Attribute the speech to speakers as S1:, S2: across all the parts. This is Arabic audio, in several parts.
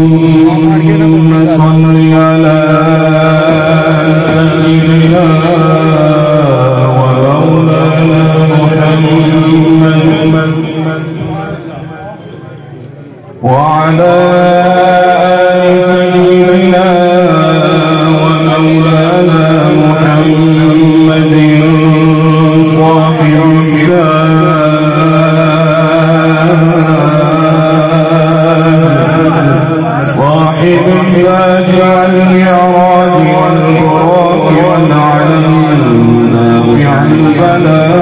S1: اللهم صل على سيدنا ومولانا محمد وعلى آل سيدنا ومولانا محمد صاحب التاج والمعراج والبراق والعلم النافع البلاء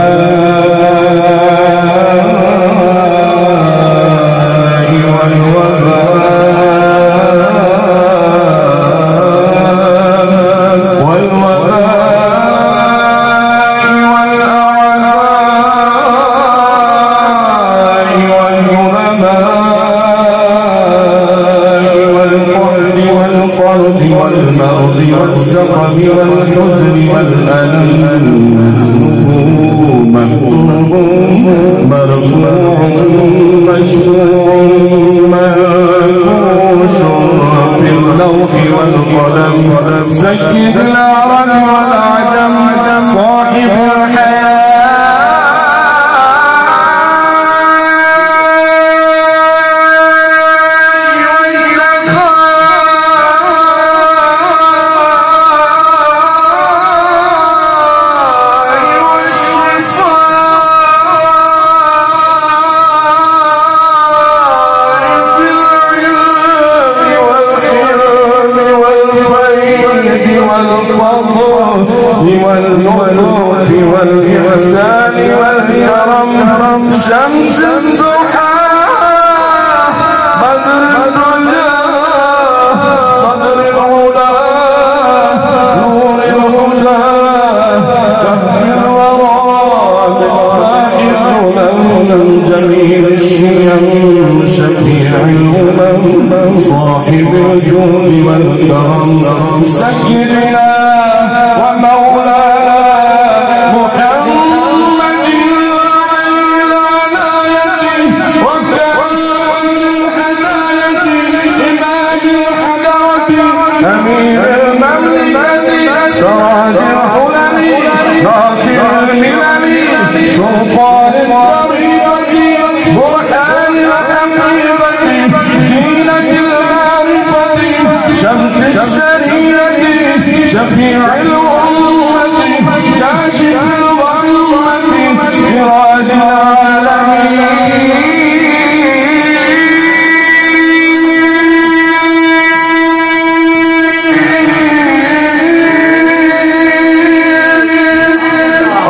S1: والمرض والسقف والحزن والألم مكتوب مرفوع مشروع منكوش في اللوح والقلم سيد العرب والعجم صاحب الحياة والملوك والإحسان والكرم شمس الضحى بدر الدجى صدر العلا نور الهدى كهف الورى مصباح الهمم جميل الشيم شفيع الأمم صاحب الجود والكرم سيدنا ومولانا محمد العناية وكنز الحناية إمام الحضرة أمير المملكة تاج الحلم ناصر الملل سلطان الطريقة برهان الحقيقة زينة المعرفة شمس الشريعة شفيع الأمة كاشف الغمة سراج العالمين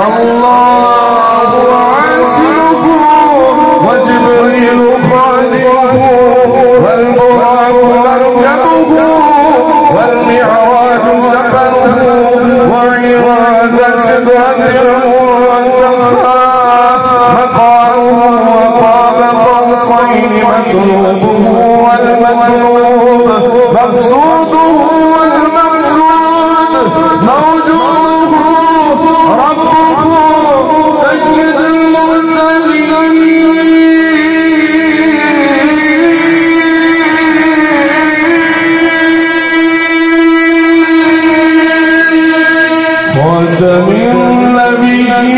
S1: الله عاصمه وجبريل خادمه والبراق مركبه والمعراج سفره وعراج سدرة المنتهى مقامه وقاب قوسين مطلوبه والمطلوب مقصوده والمقصود موجوده ربه سيد المرسلين خاتم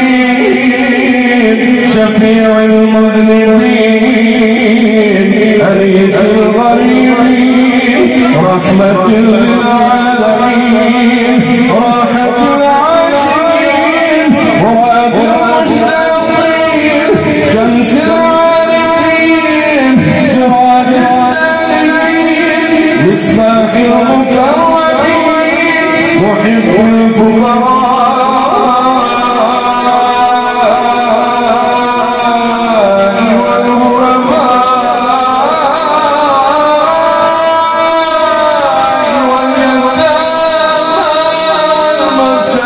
S1: النبيين شفيع المذنبين أنيس الغريبين رحمة للعالمين راحة العاشقين رواد المشتاقين شمس العارفين سراج السالكين مصباح المكرمين محب الفقراء واليتامى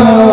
S1: العالمين.